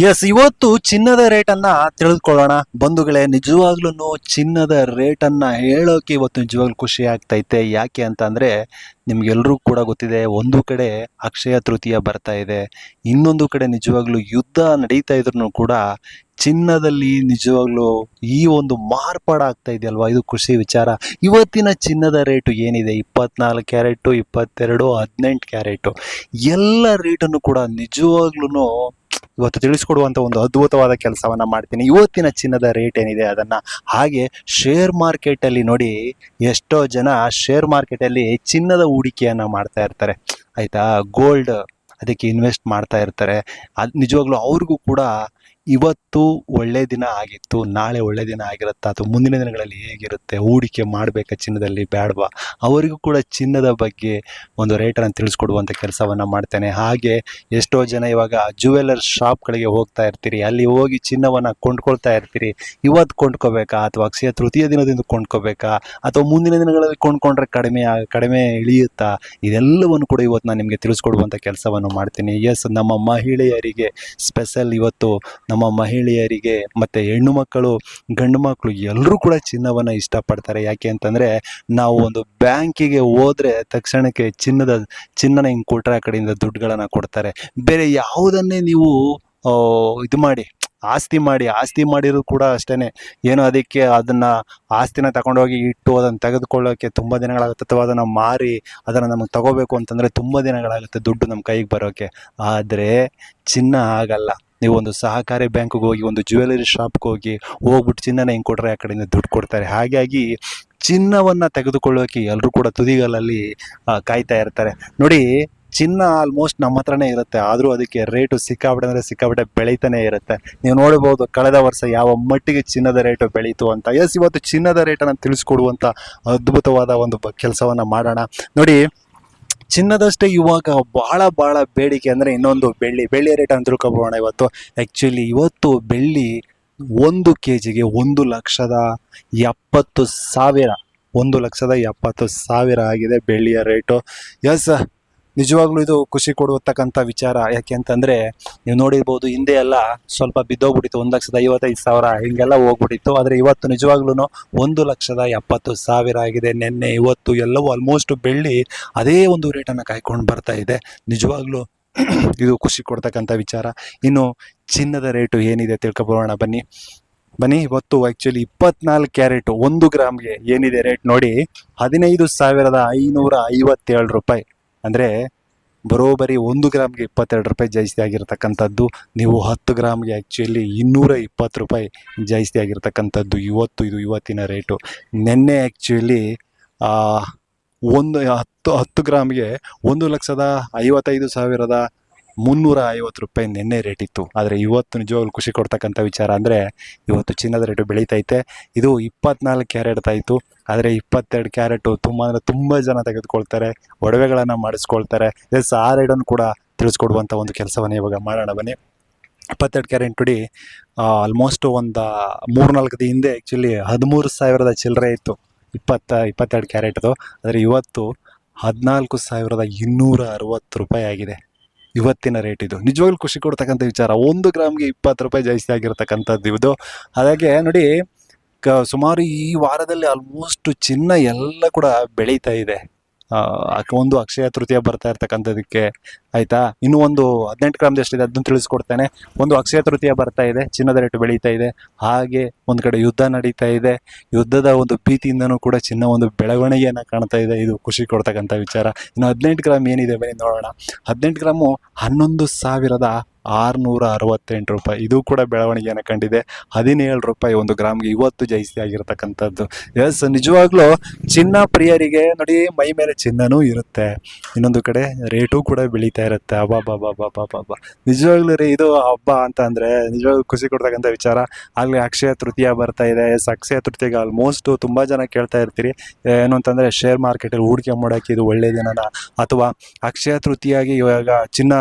S, ಇವತ್ತು ಚಿನ್ನದ ರೇಟನ್ನ ತಿಳಿದುಕೊಳ್ಳೋಣ ಬಂಧುಗಳೇ. ನಿಜವಾಗ್ಲೂ ಚಿನ್ನದ ರೇಟನ್ನ ಹೇಳೋಕೆ ಇವತ್ತು ನಿಜವಾಗ್ಲೂ ಖುಷಿ ಆಗ್ತೈತೆ. ಯಾಕೆ ಅಂತ ಅಂದ್ರೆ ನಿಮ್ಗೆಲ್ರಿಗೂ ಕೂಡ ಗೊತ್ತಿದೆ, ಒಂದು ಕಡೆ ಅಕ್ಷಯ ತೃತೀಯ ಬರ್ತಾ ಇದೆ, ಇನ್ನೊಂದು ಕಡೆ ನಿಜವಾಗ್ಲೂ ಯುದ್ಧ ನಡೀತಾ ಇದ್ರು ಕೂಡ ಚಿನ್ನದಲ್ಲಿ ನಿಜವಾಗ್ಲೂ ಈ ಒಂದು ಮಾರ್ಪಾಡಾಗ್ತಾ ಇದೆಯಲ್ವಾ, ಇದು ಖುಷಿ ವಿಚಾರ. ಇವತ್ತಿನ ಚಿನ್ನದ ರೇಟು ಏನಿದೆ, 24 ಕ್ಯಾರೆಟು, 22, 18 ಕ್ಯಾರೆಟು, ಎಲ್ಲ ರೇಟನ್ನು ಕೂಡ ನಿಜವಾಗ್ಲೂ ಇವತ್ತು ತಿಳಿಸ್ಕೊಡುವಂತ ಒಂದು ಅದ್ಭುತವಾದ ಕೆಲಸವನ್ನ ಮಾಡ್ತೀನಿ. ಇವತ್ತಿನ ಚಿನ್ನದ ರೇಟ್ ಏನಿದೆ ಅದನ್ನ, ಹಾಗೆ ಶೇರ್ ಮಾರ್ಕೆಟ್ ಅಲ್ಲಿ ನೋಡಿ, ಎಷ್ಟೋ ಜನ ಶೇರ್ ಮಾರ್ಕೆಟ್ ಅಲ್ಲಿ ಚಿನ್ನದ ಹೂಡಿಕೆಯನ್ನ ಮಾಡ್ತಾ ಇರ್ತಾರೆ, ಆಯ್ತಾ, ಗೋಲ್ಡ್ ಅದಕ್ಕೆ ಇನ್ವೆಸ್ಟ್ ಮಾಡ್ತಾ ಇರ್ತಾರೆ. ಅದು ನಿಜವಾಗ್ಲೂ ಅವ್ರಿಗೂ ಕೂಡ ಇವತ್ತು ಒಳ್ಳೆ ದಿನ ಆಗಿತ್ತು, ನಾಳೆ ಒಳ್ಳೆ ದಿನ ಆಗಿರುತ್ತಾ, ಅಥವಾ ಮುಂದಿನ ದಿನಗಳಲ್ಲಿ ಹೇಗಿರುತ್ತೆ, ಹೂಡಿಕೆ ಮಾಡಬೇಕಾ ಚಿನ್ನದಲ್ಲಿ ಬೇಡವಾ, ಅವರಿಗೂ ಕೂಡ ಚಿನ್ನದ ಬಗ್ಗೆ ಒಂದು ರೇಟನ್ನು ತಿಳಿಸ್ಕೊಡುವಂಥ ಕೆಲಸವನ್ನು ಮಾಡ್ತೇನೆ. ಹಾಗೆ ಎಷ್ಟೋ ಜನ ಇವಾಗ ಜುವೆಲ್ಲರ್ ಶಾಪ್ಗಳಿಗೆ ಹೋಗ್ತಾ ಇರ್ತೀರಿ, ಅಲ್ಲಿ ಹೋಗಿ ಚಿನ್ನವನ್ನು ಕೊಂಡ್ಕೊಳ್ತಾ ಇರ್ತೀರಿ. ಇವತ್ತು ಕೊಂಡ್ಕೋಬೇಕಾ ಅಥವಾ ಅಕ್ಷಯ ತೃತೀಯ ದಿನದಿಂದ ಕೊಂಡ್ಕೋಬೇಕಾ ಅಥವಾ ಮುಂದಿನ ದಿನಗಳಲ್ಲಿ ಕೊಂಡ್ಕೊಂಡ್ರೆ ಕಡಿಮೆ ಇಳಿಯುತ್ತಾ, ಇದೆಲ್ಲವನ್ನು ಕೂಡ ಇವತ್ತು ನಾನು ನಿಮಗೆ ತಿಳಿಸ್ಕೊಡುವಂಥ ಕೆಲಸವನ್ನು ಮಾಡ್ತೀನಿ. ಎಸ್, ನಮ್ಮ ಮಹಿಳೆಯರಿಗೆ ಸ್ಪೆಷಲ್ ಇವತ್ತು. ನಮ್ಮ ಮಹಿಳೆಯರಿಗೆ ಮತ್ತು ಹೆಣ್ಣು ಮಕ್ಕಳು, ಗಂಡು ಮಕ್ಕಳು ಎಲ್ಲರೂ ಕೂಡ ಚಿನ್ನವನ್ನು ಇಷ್ಟಪಡ್ತಾರೆ. ಯಾಕೆ ಅಂತಂದರೆ, ನಾವು ಒಂದು ಬ್ಯಾಂಕಿಗೆ ಹೋದರೆ ತಕ್ಷಣಕ್ಕೆ ಚಿನ್ನನ ಹಿಂಗೆ ಕೊಟ್ಟರೆ ಆ ಕಡೆಯಿಂದ ದುಡ್ಡುಗಳನ್ನು ಕೊಡ್ತಾರೆ. ಬೇರೆ ಯಾವುದನ್ನೇ ನೀವು ಇದು ಮಾಡಿ ಆಸ್ತಿ ಮಾಡಿರೋದು ಕೂಡ ಅಷ್ಟೇ. ಏನೋ ಅದಕ್ಕೆ ಅದನ್ನು ಆಸ್ತಿನ ತಗೊಂಡೋಗಿ ಇಟ್ಟು ಅದನ್ನು ತೆಗೆದುಕೊಳ್ಳೋಕ್ಕೆ ತುಂಬ ದಿನಗಳಾಗುತ್ತೆ, ಅಥವಾ ಅದನ್ನು ಮಾರಿ ಅದನ್ನು ನಮಗೆ ತಗೋಬೇಕು ಅಂತಂದರೆ ತುಂಬ ದಿನಗಳಾಗುತ್ತೆ ದುಡ್ಡು ನಮ್ಮ ಕೈಗೆ ಬರೋಕ್ಕೆ. ಆದರೆ ಚಿನ್ನ ಆಗಲ್ಲ. ನೀವು ಒಂದು ಸಹಕಾರಿ ಬ್ಯಾಂಕ್ಗೆ ಹೋಗಿ, ಒಂದು ಜ್ಯುವೆಲರಿ ಶಾಪ್ಗೆ ಹೋಗ್ಬಿಟ್ಟು ಚಿನ್ನನ ಹಿಂಗೆ ಕೊಟ್ಟರೆ ಆ ಕಡೆಯಿಂದ ದುಡ್ಡು ಕೊಡ್ತಾರೆ. ಹಾಗಾಗಿ ಚಿನ್ನವನ್ನು ತೆಗೆದುಕೊಳ್ಳೋಕೆ ಎಲ್ಲರೂ ಕೂಡ ತುದಿಗಾಲಲ್ಲಿ ಕಾಯ್ತಾ ಇರ್ತಾರೆ ನೋಡಿ. ಚಿನ್ನ ಆಲ್ಮೋಸ್ಟ್ ನಮ್ಮ ಹತ್ರನೇ ಇರುತ್ತೆ, ಆದರೂ ಅದಕ್ಕೆ ರೇಟು ಸಿಕ್ಕಾಪಟ್ಟೆ ಬೆಳೀತಾನೆ ಇರುತ್ತೆ. ನೀವು ನೋಡಬಹುದು ಕಳೆದ ವರ್ಷ ಯಾವ ಮಟ್ಟಿಗೆ ಚಿನ್ನದ ರೇಟು ಬೆಳೀತು ಅಂತ. ಎಸ್, ಇವತ್ತು ಚಿನ್ನದ ರೇಟನ್ನು ತಿಳಿಸ್ಕೊಡುವಂಥ ಅದ್ಭುತವಾದ ಒಂದು ಕೆಲಸವನ್ನು ಮಾಡೋಣ ನೋಡಿ. ಚಿನ್ನದಷ್ಟೇ ಇವಾಗ ಬಹಳ ಬೇಡಿಕೆ ಅಂದರೆ ಇನ್ನೊಂದು ಬೆಳ್ಳಿಯ ರೇಟ್ ಅಂತ ತಿಳ್ಕೊಬೋಣ. ಇವತ್ತು ಆ್ಯಕ್ಚುಲಿ ಇವತ್ತು ಬೆಳ್ಳಿ 1 kgಗೆ 1,70,000 1,70,000 ಆಗಿದೆ ಬೆಳ್ಳಿಯ ರೇಟು. ಎಸ್, ನಿಜವಾಗ್ಲೂ ಇದು ಖುಷಿ ಕೊಡುವತಕ್ಕಂಥ ವಿಚಾರ. ಯಾಕೆ ಅಂತಂದರೆ, ನೀವು ನೋಡಿರ್ಬೋದು, ಹಿಂದೆ ಎಲ್ಲ ಸ್ವಲ್ಪ ಬಿದ್ದೋಗ್ಬಿಟ್ಟಿತ್ತು, 1,55,000 ಹಿಂಗೆಲ್ಲ ಹೋಗ್ಬಿಟ್ಟಿತ್ತು. ಆದರೆ ಇವತ್ತು ನಿಜವಾಗ್ಲೂ 1,70,000 ಆಗಿದೆ. ನಿನ್ನೆ ಇವತ್ತು ಎಲ್ಲವೂ ಆಲ್ಮೋಸ್ಟ್ ಬೆಳ್ಳಿ ಅದೇ ಒಂದು ರೇಟನ್ನು ಕಾಯ್ಕೊಂಡು ಬರ್ತಾ ಇದೆ. ನಿಜವಾಗ್ಲೂ ಇದು ಖುಷಿ ಕೊಡ್ತಕ್ಕಂಥ ವಿಚಾರ. ಇನ್ನು ಚಿನ್ನದ ರೇಟು ಏನಿದೆ ತಿಳ್ಕೊಬೋಣ ಬನ್ನಿ. ಇವತ್ತು ಆ್ಯಕ್ಚುಲಿ 24 ಕ್ಯಾರೆಟು 1 ಗ್ರಾಮ್ಗೆ ಏನಿದೆ ರೇಟ್ ನೋಡಿ, 15,557 ರೂಪಾಯಿ. ಅಂದರೆ ಬರೋಬರಿ 1 ಗ್ರಾಮ್ಗೆ 22 ರೂಪಾಯಿ ಜಾಸ್ತಿ ಆಗಿರ್ತಕ್ಕಂಥದ್ದು. ನೀವು 10 ಗ್ರಾಮ್ಗೆ ಆ್ಯಕ್ಚುಲಿ 220 ರೂಪಾಯಿ ಜಾಸ್ತಿ ಆಗಿರ್ತಕ್ಕಂಥದ್ದು ಇವತ್ತಿನ ರೇಟು. ನಿನ್ನೆ ಆ್ಯಕ್ಚುಲಿ 10 ಗ್ರಾಮ್ಗೆ 1,55,350 ರೂಪಾಯಿ ನಿನ್ನೆ ರೇಟ್ ಇತ್ತು. ಆದರೆ ಇವತ್ತು ನಿಜವಾಗ್ಲೂ ಖುಷಿ ಕೊಡ್ತಕ್ಕಂಥ ವಿಚಾರ ಅಂದರೆ, ಇವತ್ತು ಚಿನ್ನದ ರೇಟು ಬೆಳೀತೈತೆ. ಇದು 24 ಕ್ಯಾರೆಟ್ ಆಯಿತು. ಆದರೆ 22 ಕ್ಯಾರೆಟು ತುಂಬ ಜನ ತೆಗೆದುಕೊಳ್ತಾರೆ, ಒಡವೆಗಳನ್ನು ಮಾಡಿಸ್ಕೊಳ್ತಾರೆ. ಎಸ್, ಆ ರೇಟನ್ನು ಕೂಡ ತಿಳಿಸ್ಕೊಡುವಂಥ ಒಂದು ಕೆಲಸವನ್ನು ಇವಾಗ ಮಾಡೋಣ ಬನ್ನಿ. 22 ಕ್ಯಾರೆಟ್ ನೋಡಿ, ಆಲ್ಮೋಸ್ಟ್ ಒಂದು 3-4 ದಿನ ಹಿಂದೆ ಆ್ಯಕ್ಚುಲಿ 13,000 ಚಿಲ್ಲರೆ ಇತ್ತು 22 ಕ್ಯಾರೆಟ್ದು. ಆದರೆ ಇವತ್ತು 14,260 ರೂಪಾಯಿ ಆಗಿದೆ ಇವತ್ತಿನ ರೇಟ್. ಇದು ನಿಜವಾಗ್ಲೂ ಖುಷಿ ಕೊಡ್ತಕ್ಕಂಥ ವಿಚಾರ. 1 ಗ್ರಾಮ್ಗೆ 20 ರೂಪಾಯಿ ಜಾಸ್ತಿ ಆಗಿರ್ತಕ್ಕಂಥದ್ದು ಇದು. ಹಾಗಾಗಿ ನೋಡಿ, ಸುಮಾರು ಈ ವಾರದಲ್ಲಿ ಆಲ್ಮೋಸ್ಟ್ ಚಿನ್ನ ಎಲ್ಲ ಕೂಡ ಬೆಳೀತಾ ಇದೆ. ಒಂದು ಅಕ್ಷಯ ತೃತೀಯ ಬರ್ತಾ ಇರ್ತಕ್ಕಂಥದಕ್ಕೆ, ಆಯಿತಾ. ಇನ್ನೂ ಒಂದು 18 ಗ್ರಾಮ್ದು ಎಷ್ಟಿದೆ ಅದನ್ನು ತಿಳಿಸ್ಕೊಡ್ತೇನೆ. ಒಂದು ಅಕ್ಷಯ ತೃತೀಯ ಬರ್ತಾ ಇದೆ, ಚಿನ್ನದ ರೇಟು ಬೆಳೀತಾ ಇದೆ. ಹಾಗೆ ಒಂದು ಕಡೆ ಯುದ್ಧ ನಡೀತಾ ಇದೆ, ಯುದ್ಧದ ಒಂದು ಭೀತಿಯಿಂದನೂ ಕೂಡ ಚಿನ್ನ ಒಂದು ಬೆಳವಣಿಗೆಯನ್ನು ಕಾಣ್ತಾ ಇದೆ. ಇದು ಖುಷಿ ಕೊಡ್ತಕ್ಕಂಥ ವಿಚಾರ. ಇನ್ನು 18 ಗ್ರಾಮ್ ಏನಿದೆ ಬನ್ನಿ ನೋಡೋಣ. 18 ಗ್ರಾಮು 11,668 ರೂಪಾಯಿ. ಇದು ಕೂಡ ಬೆಳವಣಿಗೆಯನ್ನು ಕಂಡಿದೆ. 17 ರೂಪಾಯಿ 1 ಗ್ರಾಮ್ಗೆ ಇವತ್ತು ಜಾಸ್ತಿ ಆಗಿರ್ತಕ್ಕಂಥದ್ದು. ಎಸ್, ನಿಜವಾಗ್ಲೂ ಚಿನ್ನ ಪ್ರಿಯರಿಗೆ ನೋಡಿ, ಮೈ ಮೇಲೆ ಚಿನ್ನನೂ ಇರುತ್ತೆ, ಇನ್ನೊಂದು ಕಡೆ ರೇಟು ಕೂಡ ಬೆಳೀತಾ ಇರುತ್ತೆ. ಅಬ್ಬಾ ನಿಜವಾಗ್ಲೂ ರೀ, ಇದು ಹಬ್ಬ ಅಂತ ಅಂದರೆ ನಿಜವಾಗ್ಲೂ ಖುಷಿ ಕೊಡ್ತಕ್ಕಂಥ ವಿಚಾರ. ಆಗಲೇ ಅಕ್ಷಯ ತೃತೀಯ ಬರ್ತಾ ಇದೆ. ಎಸ್, ಅಕ್ಷಯ ತೃತೀಯಗೆ ಆಲ್ಮೋಸ್ಟ್ ತುಂಬ ಜನ ಕೇಳ್ತಾ ಇರ್ತೀರಿ, ಏನು ಅಂತಂದರೆ ಶೇರ್ ಮಾರ್ಕೆಟಲ್ಲಿ ಹೂಡಿಕೆ ಮಾಡೋಕ್ಕೆ ಇದು ಒಳ್ಳೆಯ ದಿನನ, ಅಥವಾ ಅಕ್ಷಯ ತೃತೀಯಾಗಿ ಇವಾಗ ಚಿನ್ನ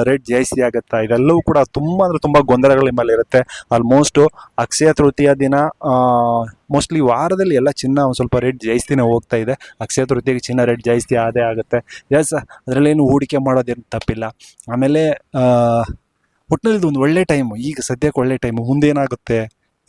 ರೇಟ್ ಜಾಸ್ತಿ ಆಗುತ್ತಾ, ಇದೆಲ್ಲವೂ ಕೂಡ ತುಂಬ ಗೊಂದಲಗಳು ನಿಮ್ಮಲ್ಲಿ ಇರುತ್ತೆ. ಆಲ್ಮೋಸ್ಟು ಅಕ್ಷಯ ತೃತೀಯ ದಿನ ಮೋಸ್ಟ್ಲಿ ವಾರದಲ್ಲಿ ಎಲ್ಲ ಚಿನ್ನ ಒಂದು ಸ್ವಲ್ಪ ರೇಟ್ ಜಾಸ್ತಿನೇ ಹೋಗ್ತಾ ಇದೆ. ಅಕ್ಷಯ ತೃತೀಯಕ್ಕೆ ಚಿನ್ನ ರೇಟ್ ಜಾಸ್ತಿ ಆಗುತ್ತೆ. ಎಸ್, ಅದರಲ್ಲೇನು ಹೂಡಿಕೆ ಮಾಡೋದೇನು ತಪ್ಪಿಲ್ಲ. ಆಮೇಲೆ ಒಟ್ಟಿನಲ್ಲಿ ಇದು ಒಂದು ಒಳ್ಳೆ ಟೈಮು, ಈಗ ಸದ್ಯಕ್ಕೆ ಒಳ್ಳೆ ಟೈಮು. ಮುಂದೇನಾಗುತ್ತೆ,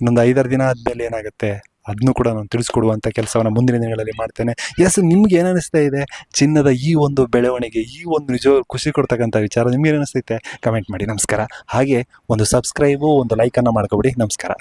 ಇನ್ನೊಂದು 5-6 ದಿನ ಆದಮೇಲೆ ಏನಾಗುತ್ತೆ ಅದನ್ನು ಕೂಡ ನಾನು ತಿಳಿಸ್ಕೊಡುವಂಥ ಕೆಲಸವನ್ನು ಮುಂದಿನ ದಿನಗಳಲ್ಲಿ ಮಾಡ್ತೇನೆ. ಎಸ್, ನಿಮ್ಗೆ ಏನು ಅನಿಸ್ತಾ ಇದೆ ಚಿನ್ನದ ಈ ಒಂದು ಬೆಳವಣಿಗೆ, ಈ ಒಂದು ನಿಜವಾಗ್ಲೂ ಖುಷಿ ಕೊಡ್ತಕ್ಕಂಥ ವಿಚಾರ ನಿಮ್ಗೆ ಏನು ಅನಿಸ್ತೈತೆ ಕಮೆಂಟ್ ಮಾಡಿ. ನಮಸ್ಕಾರ. ಹಾಗೆ ಒಂದು ಸಬ್ಸ್ಕ್ರೈಬು, ಒಂದು ಲೈಕನ್ನು ಮಾಡ್ಕೊಬಿಡಿ. ನಮಸ್ಕಾರ.